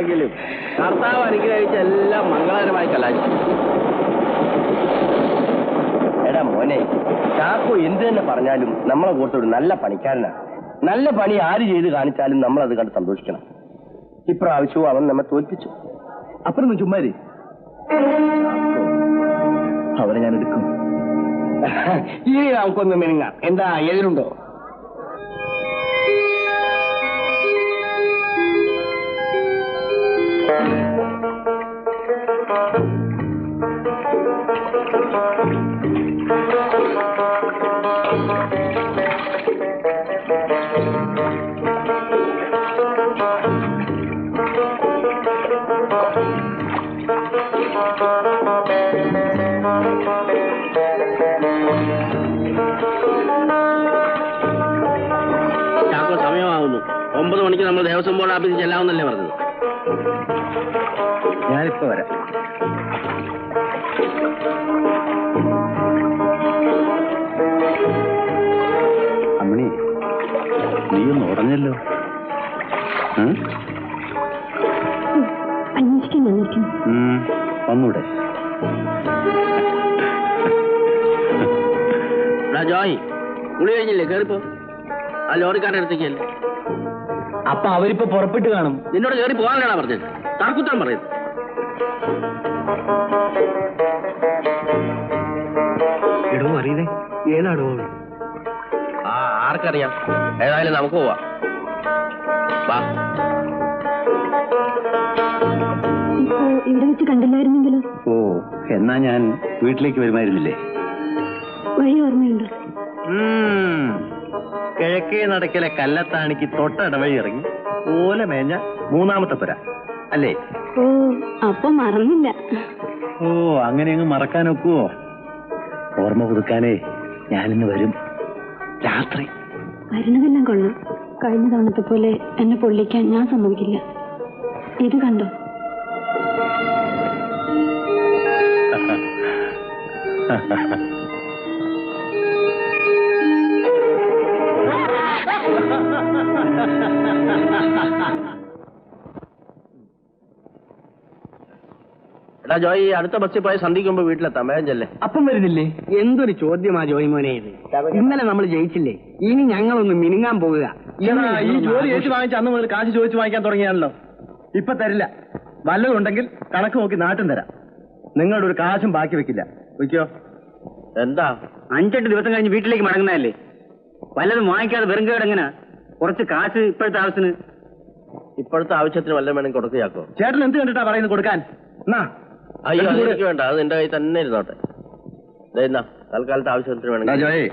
എങ്ങനെയെങ്കിലും കർത്താവ് അനുഗ്രഹിച്ച എല്ലാം മംഗളകരമായി കലാശിക്കും. എടാ മോനെ, ചാക്കോ എന്ത് തന്നെ പറഞ്ഞാലും നമ്മളെ കൂട്ടൊരു നല്ല പണിക്കാരനാണ്. നല്ല പണി ആര് ചെയ്ത് കാണിച്ചാലും നമ്മൾ അത് കണ്ട് സന്തോഷിക്കണം. ഇപ്രാവശ്യവും അവൻ നമ്മെ തോൽപ്പിച്ചു. അപ്പുറം ചുമ്മാരി അവരെ ഞാൻ എടുക്കും. ഈ നമുക്കൊന്ന് മെനുങ്ങാം. എന്താ എതിരുണ്ടോ? ചാക്കോ, സമയമാകുന്നു. 9 മണിക്ക് നമ്മൾ ദേവസ്വം ബോർഡ് ഓഫീസിൽ ചെല്ലാമെന്നല്ലേ പറഞ്ഞത്? ഞാനിപ്പോ വരാം. അമ്മണി, നീയൊന്ന് ഉടഞ്ഞല്ലോ. വന്നൂടെ? ജോയ്, കുളി കഴിഞ്ഞില്ലേ? കേറിപ്പോ. ആ ലോറിക്കാരുടെ അടുത്തേക്കല്ലേ. അപ്പൊ അവരിപ്പോ പുറപ്പെട്ട് കാണും. നിന്നോട് കയറി പോകാനാണ് പറഞ്ഞത്. തർക്കുത്തരം പറയുന്നത്. എടോ, അറിയില്ലേ ഏതാടോ? ആർക്കറിയാം. ഏതായാലും നമുക്ക് പോവാം. ഇവിടെ വെച്ച് കണ്ടില്ലായിരുന്നെങ്കിലോ? ഓ, എന്നാ ഞാൻ വീട്ടിലേക്ക് വരുമായിരുന്നില്ലേ? വഴി ഓർമ്മയുണ്ടോ? കിഴക്കേ നടക്കലെ കല്ലത്താണിക്ക് തൊട്ടടവഴി ഇറങ്ങി ഓല മേഞ്ഞ 3ാമത്തെ പുര അല്ലേ? ഓ, അപ്പൊ മറന്നില്ല. ഓ, അങ്ങനെ അങ്ങ് മറക്കാനൊക്കുവോ? ഓർമ്മ പുതുക്കാനേ ഞാനിന്ന് വരും. രാത്രി വരുന്നതെല്ലാം കൊള്ളാം. കഴിഞ്ഞ തവണത്തെ പോലെ എന്നെ പൊള്ളിക്കാൻ ഞാൻ സമ്മതിക്കില്ല. ഇത് കണ്ടോ? എടാ ജോയി, അടുത്ത ബസ്സിൽ പോയി സന്ധിക്കുമ്പോ വീട്ടിലെത്താം. വേഗം ചെല്ലേ. അപ്പം വരുന്നില്ലേ? എന്തൊരു ചോദ്യമാ ജോയി മോനെ ഇത്. ഇന്നലെ നമ്മൾ ജയിച്ചില്ലേ? ഇനി ഞങ്ങളൊന്ന് മിനുങ്ങാൻ പോകുക. ഈ ജോലി ഏറ്റു വാങ്ങിച്ച അന്ന് മുതൽ കാശ് ചോദിച്ചു വാങ്ങിക്കാൻ തുടങ്ങിയാണല്ലോ. ഇപ്പൊ തരില്ല. വല്ലതുണ്ടെങ്കിൽ കണക്ക് നോക്കി നാട്ടും തരാം. നിങ്ങളുടെ ഒരു കാശും ബാക്കി വെക്കില്ല. വയ്ക്കോ. എന്താ 5-8 ദിവസം കഴിഞ്ഞ് വീട്ടിലേക്ക് മടങ്ങുന്നതല്ലേ? വല്ലതും വാങ്ങിക്കാതെ വെറും കേടെങ്ങനെ? കുറച്ച് കാശ് ഇപ്പോഴത്തെ ആവശ്യത്തിന് വല്ലതും വേണമെങ്കിൽ കൊടുക്കുകയാക്കോ. ചേട്ടൻ എന്ത് കണ്ടിട്ടാ പറയുന്നത് കൊടുക്കാൻ? അയ്യോ, എനിക്ക് വേണ്ട. അത് എന്റെ കയ്യിൽ തന്നെ ഇരുന്നോട്ടെ. എന്നാ തൽക്കാലത്തെ ആവശ്യത്തിന് വേണമെങ്കിൽ. ജോയേ,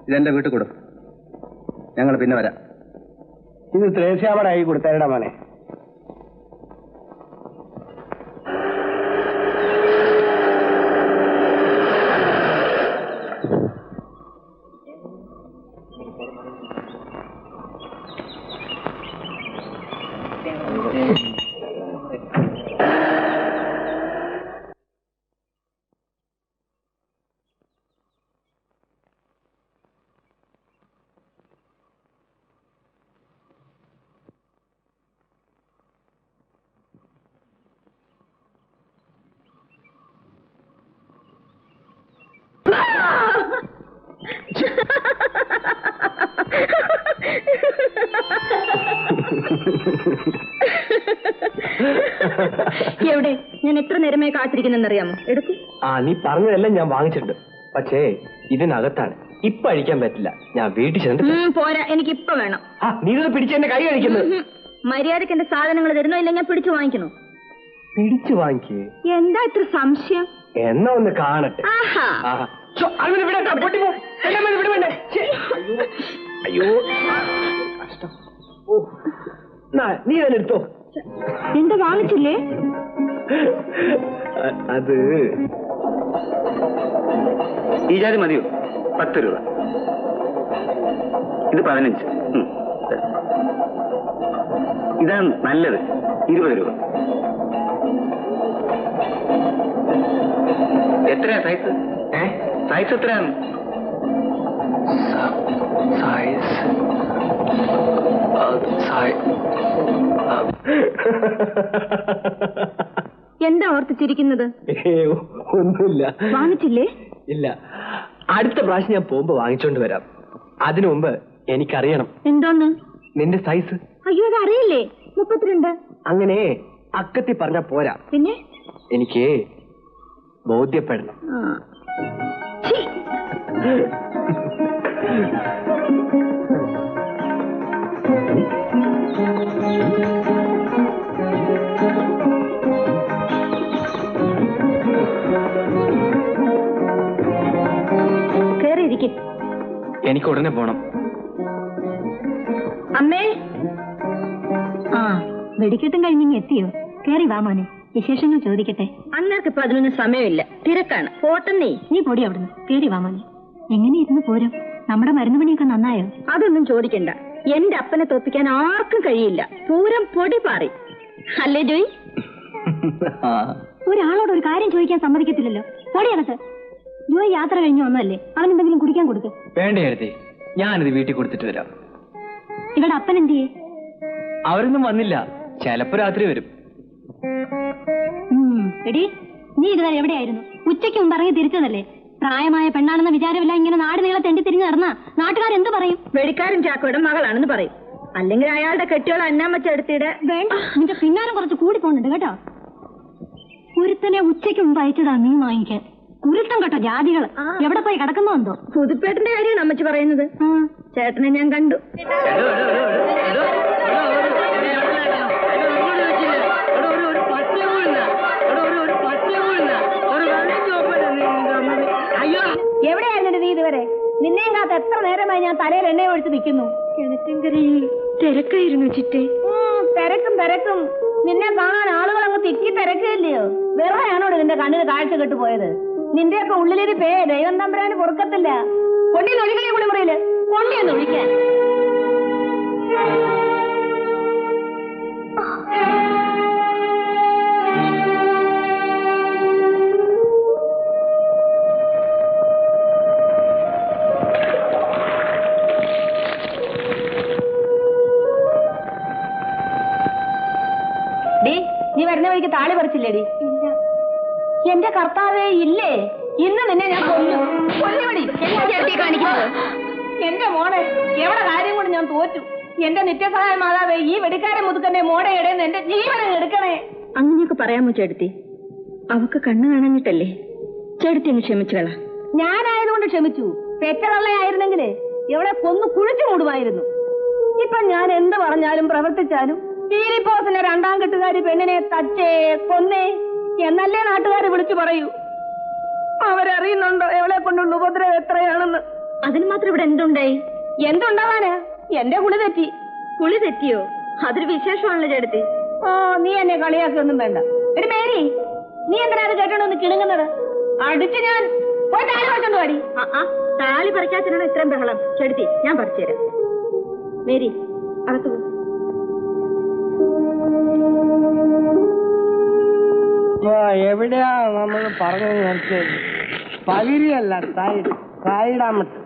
ഇതെന്റെ വീട്ടിൽ കൊടു. ഞങ്ങൾ പിന്നെ വരാം. ഇത് ത്രേസ്യാമടായി കൊടുത്തേടാ മോനെ. എവിടെ? ഞാൻ എത്ര നേരമായി കാത്തിരിക്കുന്നറിയാമോ? എടുക്കൂ. നീ പറഞ്ഞതെല്ലാം ഞാൻ വാങ്ങിച്ചിട്ടുണ്ട്. പക്ഷേ ഇതിനകത്താണ്. ഇപ്പൊ അഴിക്കാൻ പറ്റില്ല. ഞാൻ വീട്ടിൽ ചെന്നിട്ട്. പോരാ, എനിക്ക് ഇപ്പൊ വേണം. നീ ഇത് പിടിച്ച് എന്റെ കൈ കഴിക്കുന്നത്. മര്യാദക്ക് എന്റെ സാധനങ്ങൾ തരുന്നോ ഇല്ല ഞാൻ പിടിച്ചു വാങ്ങിക്കണോ? പിടിച്ചു വാങ്ങിക്കേ. എന്താ ഇത്ര സംശയം? എന്നാ ഒന്ന് കാണട്ടെ. അയ്യോ, കഷ്ടം. നീ അതിനെടുത്തോ. എന്താ വാങ്ങിച്ചില്ലേ? അത് ഈ ജാതി മതിയോ? 10 രൂപ. ഇത് 15. ഇതാണ് നല്ലത്. 20 രൂപ. എത്രയാ സൈസ്? സൈസ് എത്രയാണ്? സൈസ് എന്താ ഓർത്ത് ചിരിക്കുന്നത്? ഒന്നുമില്ല. വാങ്ങിച്ചില്ലേ? ഇല്ല, അടുത്ത പ്രാവശ്യം ഞാൻ പോകുമ്പോ വാങ്ങിച്ചോണ്ട് വരാം. അതിനു മുമ്പ് എനിക്കറിയണം. എന്തോന്ന്? നിന്റെ സൈസ്. അയ്യോ, അത് അറിയില്ലേ? 32. അങ്ങനെ അക്കത്തി പറഞ്ഞ പോരാ, പിന്നെ എനിക്ക് ബോധ്യപ്പെടണം. കേറിയിരിക്കും. എനിക്ക് ഉടനെ പോണം. അമ്മേ. ആ, വെടിക്കെട്ടും കഴിഞ്ഞിങ്ങ് എത്തിയോ? കേറി വാ മോനെ, വിശേഷങ്ങൾ ചോദിക്കട്ടെ. അന്നേർക്ക് ഇപ്പൊ അതിനൊന്നും സമയമില്ല, തിരക്കാണ്. പോട്ടെന്നേ. നീ പൊടി അവിടുന്ന്. കേറി വാ മോനെ. എങ്ങനെ ഇരുന്ന് പോരും? നമ്മുടെ മരുന്ന് പണിയൊക്കെ നന്നായോ? അതൊന്നും ചോദിക്കണ്ട. എന്റെ അപ്പനെ തോപ്പിക്കാൻ ആർക്കും കഴിയില്ല. പൂരം പൊടി പാറി. അല്ലേ ജോയ്? ഒരാളോട് ഒരു കാര്യം ചോദിക്കാൻ സമ്മതിക്കത്തില്ലല്ലോ. പൊടിയകത്ത്. ജോയ് യാത്ര കഴിഞ്ഞ ഒന്നല്ലേ, അവനെന്തെങ്കിലും കുടിക്കാൻ കൊടുക്ക്. വേണ്ട എടുത്തേ, ഞാനിത് വീട്ടിൽ കൊടുത്തിട്ട് വരാം. ഇവിടെ അപ്പൻ എന്ത് ചെയ്യേ? അവരൊന്നും വന്നില്ല, ചിലപ്പോ രാത്രി വരും. എടി, നീ ഇതുവരെ എവിടെയായിരുന്നു? ഉച്ചയ്ക്ക് മുമ്പ് ഇറങ്ങി തിരിച്ചതല്ലേ? പ്രായമായ പെണ്ണാണെന്ന വിചാരമില്ല. ഇങ്ങനെ നാട് നീളെ തെണ്ടി തിരിഞ്ഞ് നടന്ന നാട്ടുകാരെന്ത് പറയും? വെടിക്കാരൻ ചാക്കോയുടെ മകളാണെന്ന് പറയും. അല്ലെങ്കിൽ അയാളുടെ കെട്ടിയോളെ അന്നാമ്മച്ച എടുത്തിടെ. വേണ്ട, നിന്റെ പിന്നാലും കുറച്ച് കൂടി പോകുന്നുണ്ട് കേട്ടോ. കുരുത്തനെ ഉച്ചയ്ക്ക് മുമ്പ് അയച്ചതാ മീൻ വാങ്ങിക്കാൻ. കുരുത്തം കേട്ടോ ജാതികള്. എവിടെ പോയി കിടക്കുന്നോ എന്തോ? പുതുപ്പേട്ടന്റെ കാര്യമാണ് അമ്മച്ചി പറയുന്നത്. ചേട്ടനെ ഞാൻ കണ്ടു. എവിടെയായിരുന്നു നീ ഇതുവരെ? നിന്നെയും കാത്ത് എത്ര നേരമായി ഞാൻ തലയിൽ എണ്ണ ഒഴിച്ച് നിൽക്കുന്നു. കിണറ്റിൻകരയിൽ തിരക്കായിരുന്നു ചിറ്റേ. തിരക്കും. നിന്നെ കാണാൻ ആളുകൾ അങ്ങ് തിക്കി തിരക്കില്ലയോ? വെറുതെയാണോ നിന്റെ കണ്ണിന് കാഴ്ച കെട്ടുപോയത്? നിന്റെയൊക്കെ ഉള്ളിലൊരു ദൈവം തമ്പുരാന് പൊറുക്കത്തില്ല. കൊണ്ടിന്ന് ഒഴിക്കണേ കുളിമുറിയില്. കൊണ്ടിന്ന് ഒഴിക്കാൻ. നീ വരുന്ന വഴിക്ക് താളി പറിച്ചില്ലേടി? ഇല്ല. എന്റെ കർത്താവേ, ഇല്ലേ? ഇന്ന് നിന്നെ ഞാൻ കൊല്ലുപടി. കാണിക്കുന്നത് എന്റെ മോളെ എവിടെ കാര്യം കൊണ്ട് ഞാൻ തോറ്റു. എന്റെ നിത്യസഹായ മാതാവേ, ഈ വെടിക്കാരൻ മുതുക്കന്റെ മോടെ ഇടയെന്ന് എന്റെ ജീവനം എടുക്കണേ. അങ്ങനെയൊക്കെ പറയാമോ ചേട്ടത്തി? അവക്ക് കണ്ണു കാണാഞ്ഞിട്ടല്ലേ? ചേട്ടത്തി അങ്ങ് ക്ഷമിച്ചുകള. ഞാനായതുകൊണ്ട് ക്ഷമിച്ചു. പെറ്റതള്ളയായിരുന്നെങ്കില് എവിടെ കൊന്നു കുഴിച്ചു മൂടുമായിരുന്നു. ഇപ്പൊ ഞാൻ എന്ത് പറഞ്ഞാലും പ്രവർത്തിച്ചാലും പീരിപ്പോസിന്റെ രണ്ടാം കെട്ടുകാരി പെണ്ണിനെ തച്ചേ കൊന്നേ എന്നല്ലേ നാട്ടുകാരെ വിളിച്ചു പറയൂ. അവരറിയുന്നുണ്ടോ എവളെ കൊണ്ടുള്ള ഉപദ്രവം എത്രയാണെന്ന്? അതിന് മാത്രം ഇവിടെ എന്തുണ്ടായി? എന്തുണ്ടാവാന്? എന്റെ കുളി തെറ്റി. കുളി തെറ്റിയോ? അതൊരു വിശേഷമാണല്ലോ ചേട്ടത്തി. ഓ, നീ എന്നെ കളിയാക്കൊന്നും വേണ്ട. ഒരു മേരി, നീ എന്തിനാ അത് കേട്ടോണ്ടൊന്ന് കിണുങ്ങുന്നത്? അടിച്ച് ഞാൻ പോയി താലി പറിച്ചോണ്ട് പാടി. താലി പറിക്കാത്തിനാണ് ഇത്രയും ബഹളം. ചേട്ടത്തി, ഞാൻ പറിച്ചുതരാം. മേരി, അകത്തു പോ. എവിടെയാ നമ്മൾ പറഞ്ഞു നിർത്തിയത്? പകിരിയല്ല, സൈഡാമട്ട്.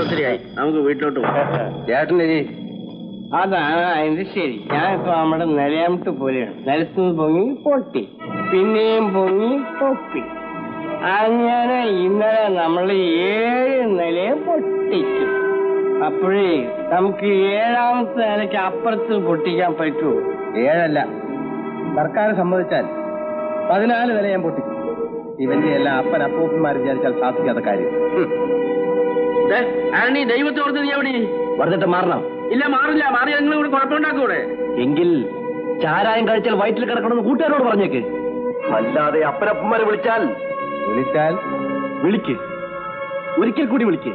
ഒത്തിരിയായി, നമുക്ക് വീട്ടിലോട്ട് പോകാം. ചേട്ടന് അതാണ് അതിന്റെ ശരി. ഞാനിപ്പോ നമ്മുടെ നിലയാമട്ട് പോലെയാണ്. നിലത്തുനിന്ന് പൊങ്ങി പൊട്ടി, പിന്നെയും പൊങ്ങി പൊട്ടി. അങ്ങനെ ഇന്നലെ നമ്മൾ 7 നിലയെ പൊട്ടിച്ചു. അപ്പോഴേ നമുക്ക് 7ാമത്തെ നിലയ്ക്ക് അപ്പുറത്ത് പൊട്ടിക്കാൻ പറ്റുമോ? 7 സർക്കാർ സമ്മതിച്ചാൽ 14 നില ഞാൻ പൊട്ടിക്കും. ഇവന്റെ എല്ലാം അപ്പൻ അപ്പൂപ്പന്മാർ വിചാരിച്ചാൽ സാധിക്കാത്ത കാര്യം. ദൈവത്തെ ഓർത്ത് നീ എവിടെ പറഞ്ഞിട്ട് മാറണം? ഇല്ല, മാറില്ല. മാറി നിങ്ങൾ ഇവിടെ കുഴപ്പമുണ്ടാക്കൂടെ? എങ്കിൽ ചാരായം കഴിച്ചാൽ വയറ്റിൽ കിടക്കണമെന്ന് കൂട്ടുകാരോട് പറഞ്ഞേക്ക്. അല്ലാതെ അപ്പനപ്പന്മാരെ വിളിച്ചാൽ വിളിക്ക്, ഒരിക്കൽ കൂടി വിളിക്ക്.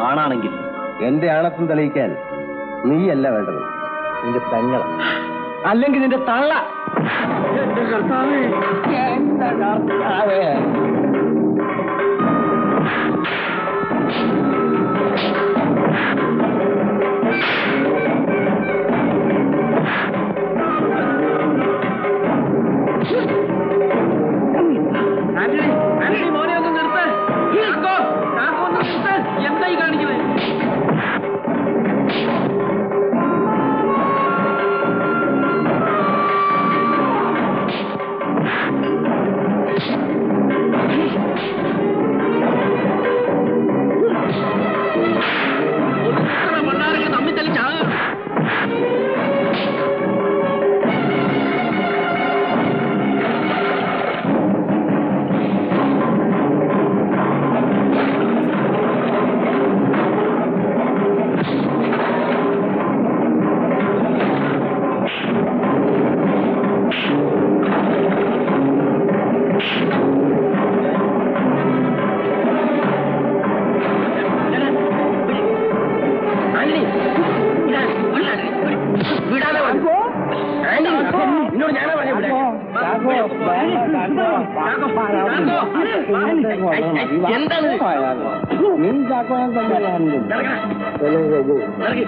ആണാണെങ്കിൽ എന്റെ ആണത്വം തെളിയിക്കാൻ നീയല്ല വേണ്ടത്, നിന്റെ പെങ്ങള, അല്ലെങ്കിൽ നിന്റെ തള്ള. എന്റെ കർത്താവേ, എന്റെ കർത്താവേ. മോനെ ഒന്ന് നിർത്ത്. എന്തായി കാണിക്കുന്നത്? എന്താണ് നടക്ക്.